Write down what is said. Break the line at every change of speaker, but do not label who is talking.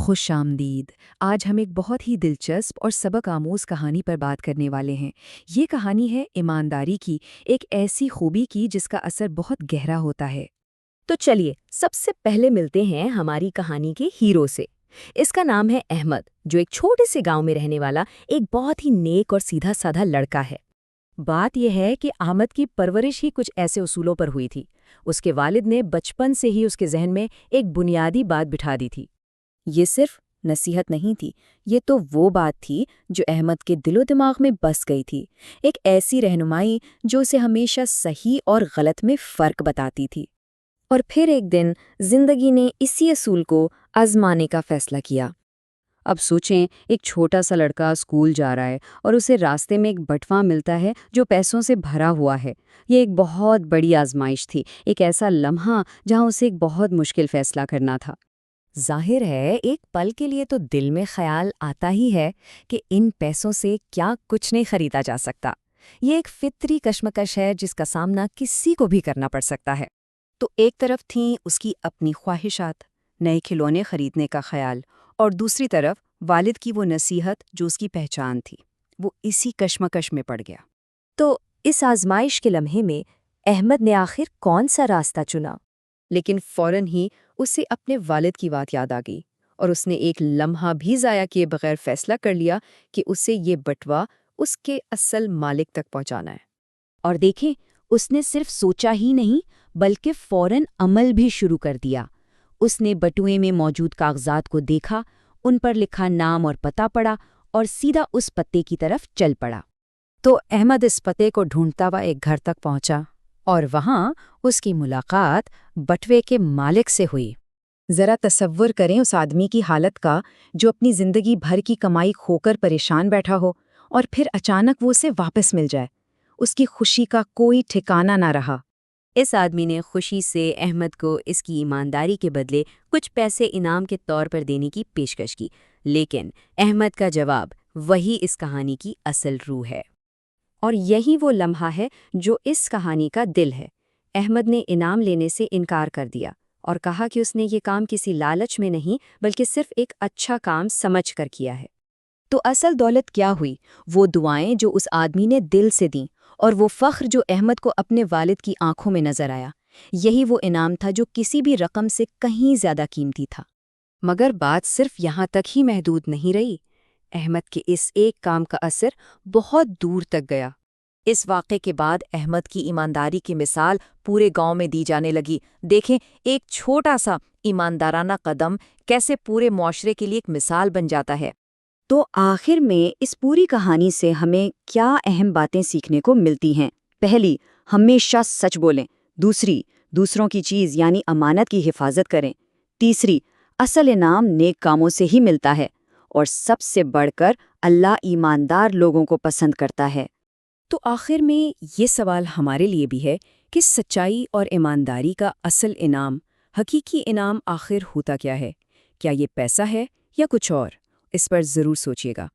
خوش آمدید۔ آج ہم ایک بہت ہی دلچسپ اور سبق آموز کہانی پر بات کرنے والے ہیں۔ یہ کہانی ہے ایمانداری کی، ایک ایسی خوبی کی جس کا اثر بہت گہرا ہوتا ہے۔
تو چلیے سب سے پہلے ملتے ہیں ہماری کہانی کے ہیرو سے۔ اس کا نام ہے احمد، جو ایک چھوٹے سے گاؤں میں رہنے والا ایک بہت ہی نیک اور سیدھا سادھا لڑکا ہے۔ بات یہ ہے کہ احمد کی پرورش ہی کچھ ایسے اصولوں پر ہوئی تھی۔ اس کے والد نے بچپن سے ہی اس کے ذہن میں ایک بنیادی بات بٹھا دی تھی۔
یہ صرف نصیحت نہیں تھی، یہ تو وہ بات تھی جو احمد کے دل و دماغ میں بس گئی تھی، ایک ایسی رہنمائی جو اسے ہمیشہ صحیح اور غلط میں فرق بتاتی تھی۔ اور پھر ایک دن زندگی نے اسی اصول کو آزمانے کا فیصلہ کیا۔ اب سوچیں، ایک چھوٹا سا لڑکا اسکول جا رہا ہے اور اسے راستے میں ایک بٹوا ملتا ہے جو پیسوں سے بھرا ہوا ہے۔ یہ ایک بہت بڑی آزمائش تھی، ایک ایسا لمحہ جہاں اسے ایک بہت مشکل فیصلہ کرنا تھا۔ ظاہر ہے ایک پل کے لیے تو دل میں خیال آتا ہی ہے کہ ان پیسوں سے کیا کچھ نہیں خریدا جا سکتا۔ یہ ایک فطری کشمکش ہے جس کا سامنا کسی کو بھی کرنا پڑ سکتا ہے۔ تو ایک طرف تھیں اس کی اپنی خواہشات، نئے کھلونے خریدنے کا خیال، اور دوسری طرف والد کی وہ نصیحت جو اس کی پہچان تھی۔ وہ اسی کشمکش میں پڑ گیا۔
تو اس آزمائش کے لمحے میں احمد نے آخر کون سا راستہ چنا؟
لیکن فوراً ہی اسے اپنے والد کی بات یاد آ گئی، اور اس نے ایک لمحہ بھی ضائع کیے بغیر فیصلہ کر لیا کہ اسے یہ بٹوا اس کے اصل مالک تک پہنچانا ہے۔
اور دیکھیں، اس نے صرف سوچا ہی نہیں بلکہ فوراً عمل بھی شروع کر دیا۔ اس نے بٹوے میں موجود کاغذات کو دیکھا، ان پر لکھا نام اور پتہ پڑھا اور سیدھا اس پتے کی طرف چل پڑا۔
تو احمد اس پتے کو ڈھونڈتا ہوا ایک گھر تک پہنچا، اور وہاں اس کی ملاقات بٹوے کے مالک سے ہوئی۔ ذرا تصور کریں اس آدمی کی حالت کا جو اپنی زندگی بھر کی کمائی کھو کر پریشان بیٹھا ہو، اور پھر اچانک وہ اسے واپس مل جائے۔ اس کی خوشی کا کوئی ٹھکانہ نہ رہا۔
اس آدمی نے خوشی سے احمد کو اس کی ایمانداری کے بدلے کچھ پیسے انعام کے طور پر دینے کی پیشکش کی، لیکن احمد کا جواب وہی اس کہانی کی اصل روح ہے۔ اور یہی وہ لمحہ ہے جو اس کہانی کا دل ہے۔ احمد نے انعام لینے سے انکار کر دیا اور کہا کہ اس نے یہ کام کسی لالچ میں نہیں بلکہ صرف ایک اچھا کام سمجھ کر کیا ہے۔ تو اصل دولت کیا ہوئی؟ وہ دعائیں جو اس آدمی نے دل سے دیں، اور وہ فخر جو احمد کو اپنے والد کی آنکھوں میں نظر آیا۔ یہی وہ انعام تھا جو کسی بھی رقم سے کہیں زیادہ قیمتی تھا۔ مگر بات صرف یہاں تک ہی محدود نہیں رہی۔ احمد کے اس ایک کام کا اثر بہت دور تک گیا۔ اس واقعے کے بعد احمد کی ایمانداری کی مثال پورے گاؤں میں دی جانے لگی۔ دیکھیں، ایک چھوٹا سا ایماندارانہ قدم کیسے پورے معاشرے کے لیے ایک مثال بن جاتا ہے۔ تو آخر میں اس پوری کہانی سے ہمیں کیا اہم باتیں سیکھنے کو ملتی ہیں؟ پہلی، ہمیشہ سچ بولیں۔ دوسری، دوسروں کی چیز یعنی امانت کی حفاظت کریں۔ تیسری، اصل انعام نیک کاموں سے ہی ملتا ہے۔ اور سب سے بڑھ کر اللہ ایماندار لوگوں کو پسند کرتا ہے۔
تو آخر میں یہ سوال ہمارے لیے بھی ہے کہ سچائی اور ایمانداری کا اصل انعام، حقیقی انعام آخر ہوتا کیا ہے؟ کیا یہ پیسہ ہے یا کچھ اور؟ اس پر ضرور سوچیے گا۔